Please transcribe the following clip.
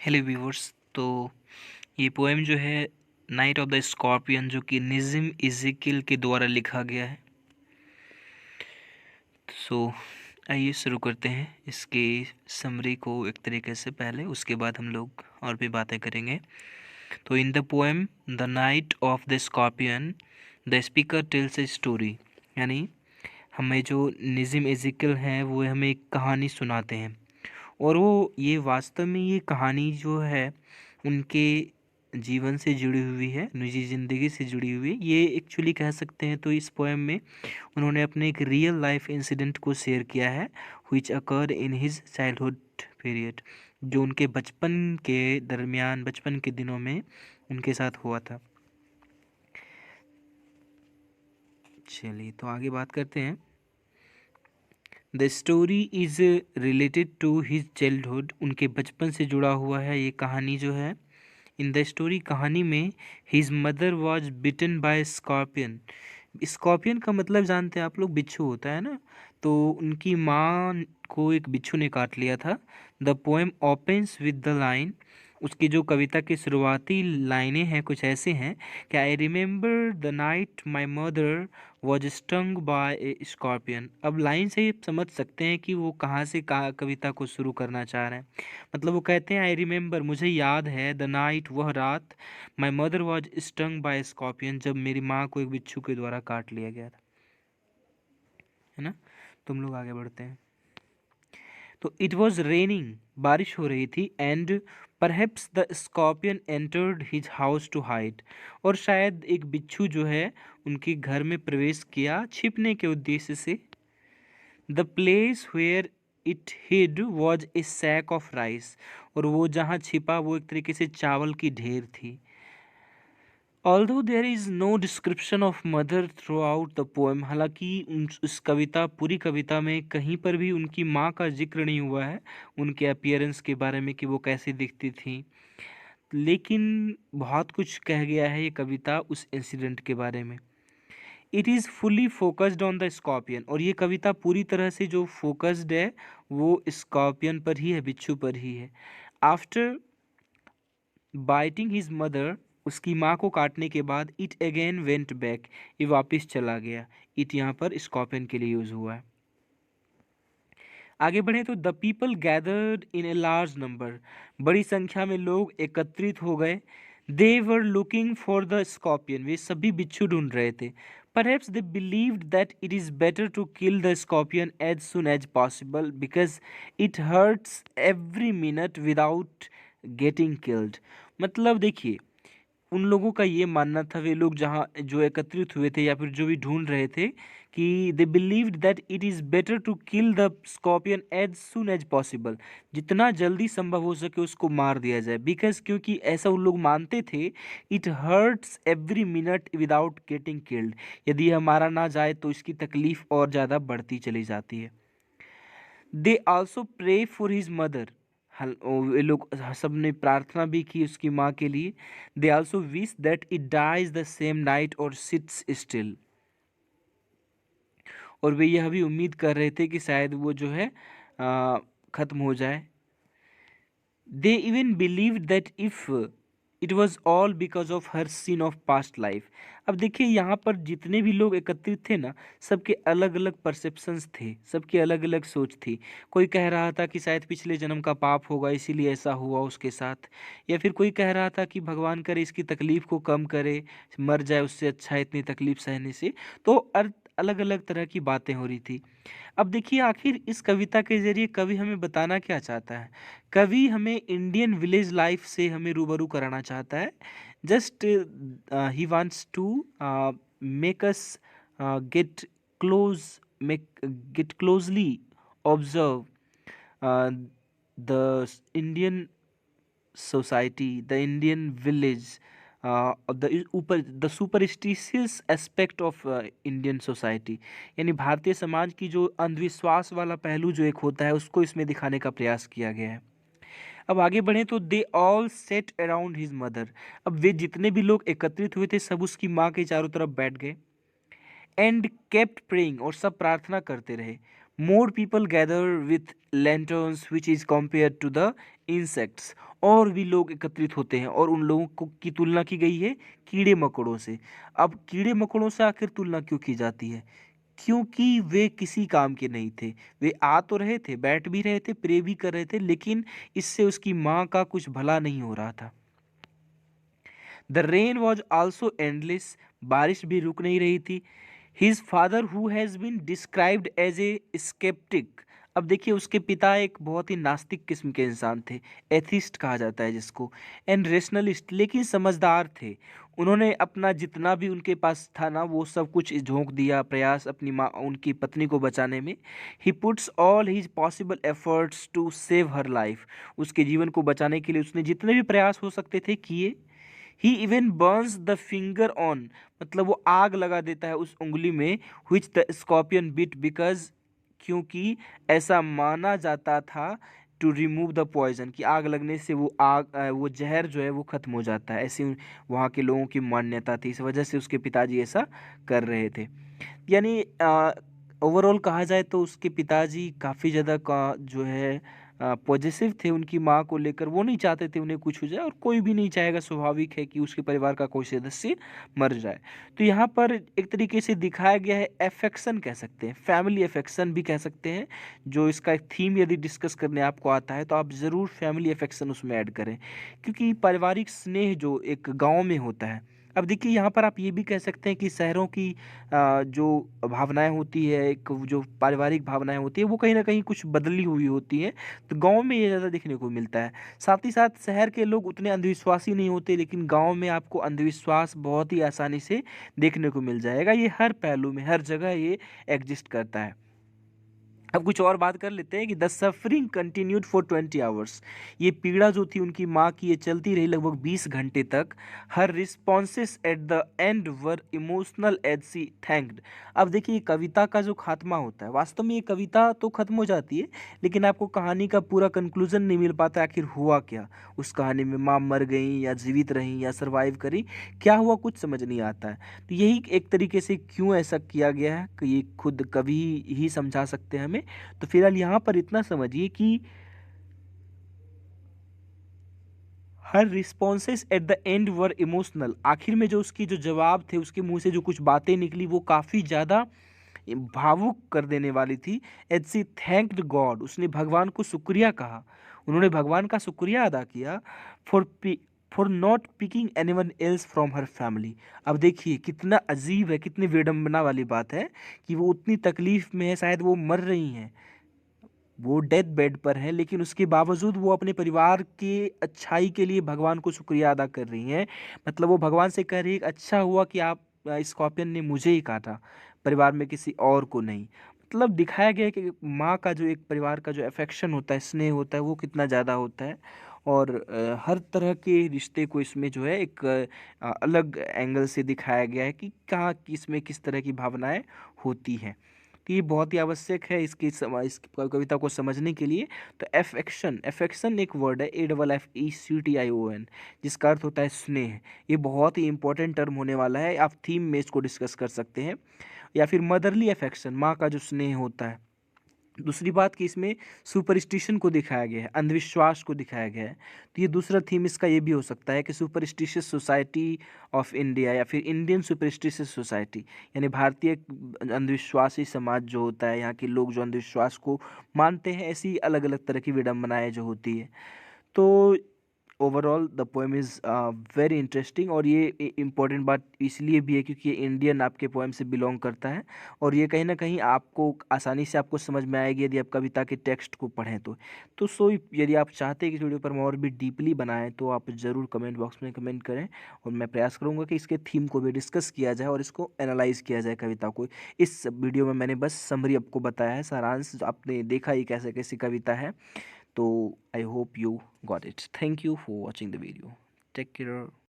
Hello viewers. तो ये poem जो है नाइट ऑफ द स्कॉर्पियन, जो कि निज़्म इज़ेकियल के द्वारा लिखा गया है। सो आइए शुरू करते हैं इसके समरी को एक तरीके से। पहले उसके बाद हम लोग और भी बातें करेंगे। तो in the poem the night of the scorpion the speaker tales a story, यानी हमें जो निज़्म इज़ेकियल हैं वो हमें एक कहानी सुनाते हैं। और वो ये वास्तव में ये कहानी जो है उनके जीवन से जुड़ी हुई है, निजी ज़िंदगी से जुड़ी हुई है। ये एक्चुअली कह सकते हैं तो इस पोएम में उन्होंने अपने एक रियल लाइफ इंसिडेंट को शेयर किया है, which occurred in his childhood period, जो उनके बचपन के दरमियान, बचपन के दिनों में उनके साथ हुआ था। चलिए तो आगे बात करते हैं। The story is related to his childhood, उनके बचपन से जुड़ा हुआ है ये कहानी जो है। इन द स्टोरी, कहानी में, his mother was bitten by scorpion. Scorpion का मतलब जानते हैं आप लोग, बिच्छू होता है ना। तो उनकी माँ को एक बिच्छू ने काट लिया था। The poem opens with the line, उसकी जो कविता की शुरुआती लाइनें हैं कुछ ऐसे हैं कि I remember the night my mother was stung by a scorpion. अब लाइन से ही समझ सकते हैं कि वो कहाँ से कविता को शुरू करना चाह रहे हैं। मतलब वो कहते हैं आई रिमेंबर, मुझे याद है, द नाइट, वह रात, my mother was stung by scorpion, जब मेरी माँ को एक बिच्छू के द्वारा काट लिया गया था। है ना। तुम लोग आगे बढ़ते हैं। तो इट वॉज रेनिंग, बारिश हो रही थी, and perhaps the scorpion entered his house to hide, और शायद एक बिच्छू जो है उनके घर में प्रवेश किया छिपने के उद्देश्य से। The place where it hid was a sack of rice, और वो जहाँ छिपा वो एक तरीके से चावल की ढेर थी। Although there is no description of mother throughout the poem, हालांकि उस कविता, पूरी कविता में कहीं पर भी उनकी माँ का जिक्र नहीं हुआ है, उनके अपीयरेंस के बारे में कि वो कैसी दिखती थी। लेकिन बहुत कुछ कह गया है ये कविता उस इंसिडेंट के बारे में। It is fully focused on the scorpion, और ये कविता पूरी तरह से जो फोकस्ड है वो स्कॉर्पियन पर ही है, बिच्छू पर ही है। आफ्टर बाइटिंग हिज मदर, उसकी माँ को काटने के बाद, इट अगेन वेंट बैक, ये वापस चला गया। इट यहाँ पर स्कॉर्पियन के लिए यूज हुआ है। आगे बढ़े तो the people gathered in a large number, बड़ी संख्या में लोग एकत्रित हो गए। They were looking for the scorpion, वे सभी बिच्छू ढूंढ रहे थे। Perhaps they believed that it is better to kill the scorpion as soon as possible because it hurts every minute without getting killed. मतलब देखिए, उन लोगों का ये मानना था, वे लोग जहाँ जो एकत्रित हुए थे या फिर जो भी ढूंढ रहे थे, कि they believed that it is better to kill the scorpion as soon as possible, जितना जल्दी संभव हो सके उसको मार दिया जाए। बिकॉज, क्योंकि ऐसा उन लोग मानते थे, it hurts every minute without getting killed, यदि यह मारा ना जाए तो इसकी तकलीफ और ज़्यादा बढ़ती चली जाती है। They also pray for his mother, ये लोग सब ने प्रार्थना भी की उसकी माँ के लिए। They also wish that it dies the same night और सिट्स स्टिल, और वे यह भी उम्मीद कर रहे थे कि शायद वो जो है खत्म हो जाए। They even believe that if it was all because of her sin of past life. अब देखिए यहाँ पर जितने भी लोग एकत्रित थे ना, सबके अलग अलग परसेप्शंस थे, सबकी अलग अलग सोच थी। कोई कह रहा था कि शायद पिछले जन्म का पाप होगा इसीलिए ऐसा हुआ उसके साथ, या फिर कोई कह रहा था कि भगवान करे इसकी तकलीफ को कम करे, मर जाए उससे अच्छा है इतनी तकलीफ सहने से। तो अलग अलग तरह की बातें हो रही थी। अब देखिए आखिर इस कविता के जरिए कवि हमें बताना क्या चाहता है। कवि हमें इंडियन विलेज लाइफ से हमें रूबरू कराना चाहता है। Just he wants to make us get close, make get closely observe the Indian society, the Indian village, the superstitious aspect of Indian society, यानी भारतीय समाज की जो अंधविश्वास वाला पहलू जो एक होता है उसको इसमें दिखाने का प्रयास किया गया है। अब आगे बढ़े तो they all set around his mother, अब वे जितने भी लोग एकत्रित हुए थे सब उसकी माँ के चारों तरफ बैठ गए। एंड केप्ट प्रेइंग, और सब प्रार्थना करते रहे। More people gather with lanterns which is compare to the insects. और भी लोग एकत्रित होते हैं और उन लोगों को की तुलना की गई है कीड़े मकोड़ों से। अब कीड़े मकोड़ों से आखिर तुलना क्यों की जाती है? क्योंकि वे किसी काम के नहीं थे। वे आ तो रहे थे, बैठ भी रहे थे, प्रे भी कर रहे थे, लेकिन इससे उसकी माँ का कुछ भला नहीं हो रहा था। The rain was also endless, बारिश भी रुक नहीं रही थी। His father who has been described as a sceptic. अब देखिए उसके पिता एक बहुत ही नास्तिक किस्म के इंसान थे, एथिस्ट कहा जाता है जिसको, एंड रेशनलिस्ट, लेकिन समझदार थे। उन्होंने अपना जितना भी उनके पास था ना वो सब कुछ झोंक दिया प्रयास अपनी माँ उनकी पत्नी को बचाने में। He puts all his possible efforts to save her life. उसके जीवन को बचाने के लिए उसने जितने भी प्रयास हो सकते थे किए। He even burns the finger on, मतलब वो आग लगा देता है उस उंगली में, which the scorpion bit because, क्योंकि ऐसा माना जाता था, टू रिमूव द पॉइजन, कि आग लगने से वो वो जहर जो है वो खत्म हो जाता है, ऐसी वहाँ के लोगों की मान्यता थी। इस वजह से उसके पिताजी ऐसा कर रहे थे। यानी ओवरऑल कहा जाए तो उसके पिताजी काफ़ी ज़्यादा का जो है पॉजिटिव थे उनकी माँ को लेकर। वो नहीं चाहते थे उन्हें कुछ हो जाए, और कोई भी नहीं चाहेगा, स्वाभाविक है कि उसके परिवार का कोई सदस्य मर जाए। तो यहाँ पर एक तरीके से दिखाया गया है, एफेक्शन कह सकते हैं, फैमिली एफेक्शन भी कह सकते हैं। जो इसका एक थीम यदि डिस्कस करने आपको आता है तो आप ज़रूर फैमिली एफेक्शन उसमें ऐड करें, क्योंकि पारिवारिक स्नेह जो एक गाँव में होता है। अब देखिए यहाँ पर आप ये भी कह सकते हैं कि शहरों की जो भावनाएं होती है, एक जो पारिवारिक भावनाएं होती है, वो कहीं ना कहीं कुछ बदली हुई होती हैं। तो गांव में ये ज़्यादा देखने को मिलता है। साथ ही साथ शहर के लोग उतने अंधविश्वासी नहीं होते, लेकिन गांव में आपको अंधविश्वास बहुत ही आसानी से देखने को मिल जाएगा। ये हर पहलू में, हर जगह ये एग्जिस्ट करता है। अब कुछ और बात कर लेते हैं कि the suffering continued for 20 hours. ये पीड़ा जो थी उनकी माँ की, ये चलती रही लगभग 20 घंटे तक। Her responses at the end were emotional as she thanked. अब देखिए ये कविता का जो खात्मा होता है, वास्तव में ये कविता तो खत्म हो जाती है, लेकिन आपको कहानी का पूरा कंक्लूजन नहीं मिल पाता, आखिर हुआ क्या उस कहानी में। माँ मर गई या जीवित रही या सरवाइव करी, क्या हुआ कुछ समझ नहीं आता है। तो यही एक तरीके से क्यों ऐसा किया गया है कि ये खुद कवि ही समझा सकते हैं हमें। तो फिलहाल यहाँ पर इतना समझिए कि her responses at the end were emotional. आखिर में जो उसकी जो जवाब थे, उसके मुंह से जो कुछ बातें निकली, वो काफ़ी ज़्यादा भावुक कर देने वाली थी। एज सी थैंक्ड गॉड, उसने भगवान को शुक्रिया कहा, उन्होंने भगवान का शुक्रिया अदा किया। For for not picking anyone else from her family. अब देखिए कितना अजीब है, कितनी विडंबना वाली बात है कि वो उतनी तकलीफ में है, शायद वो मर रही हैं, वो डेथ बेड पर है, लेकिन उसके बावजूद वो अपने परिवार के अच्छाई के लिए भगवान को शुक्रिया अदा कर रही हैं। मतलब वो भगवान से कह रही है कि अच्छा हुआ कि आप स्कॉर्पियन ने मुझे ही काटा, परिवार में किसी और को नहीं। मतलब दिखाया गया है कि माँ का जो एक परिवार का जो अफेक्शन होता है, स्नेह होता है, वो कितना ज़्यादा होता है। और हर तरह के रिश्ते को इसमें जो है एक अलग एंगल से दिखाया गया है कि कहाँ किसमें किस तरह की भावनाएं होती हैं। तो ये बहुत ही आवश्यक है इस कविता को समझने के लिए। तो एफेक्शन, एफेक्शन एक वर्ड है, AFFECTION, जिसका अर्थ होता है स्नेह। ये बहुत ही इंपॉर्टेंट टर्म होने वाला है, आप थीम में इसको डिस्कस कर सकते हैं। या फिर मदरली अफेक्शन, माँ का जो स्नेह होता है। दूसरी बात कि इसमें सुपरस्टिशन को दिखाया गया है, अंधविश्वास को दिखाया गया है। तो ये दूसरा थीम इसका ये भी हो सकता है कि सुपरस्टिशियस सोसाइटी ऑफ इंडिया, या फिर इंडियन सुपरस्टिशियस सोसाइटी, यानी भारतीय अंधविश्वासी समाज जो होता है, यहाँ के लोग जो अंधविश्वास को मानते हैं, ऐसी अलग अलग तरह की विडम्बनाएं जो होती है। तो overall the poem is very interesting, और ये इम्पोर्टेंट बात इसलिए भी है क्योंकि ये इंडियन आपके पोएम से बिलोंग करता है, और ये कहीं ना कहीं आपको आसानी से आपको समझ में आएगी यदि आप कविता के टेक्स्ट को पढ़ें तो सो यदि आप चाहते हैं कि इस वीडियो पर मैं और भी डीपली बनाएं तो आप ज़रूर कमेंट बॉक्स में कमेंट करें, और मैं प्रयास करूंगा कि इसके थीम को भी डिस्कस किया जाए और इसको एनालाइज किया जाए कविता को। इस वीडियो में मैंने बस समरी आपको बताया है, सारांश आपने देखा ही कैसे कैसी कविता है। So I hope you got it. Thank you for watching the video. Take care.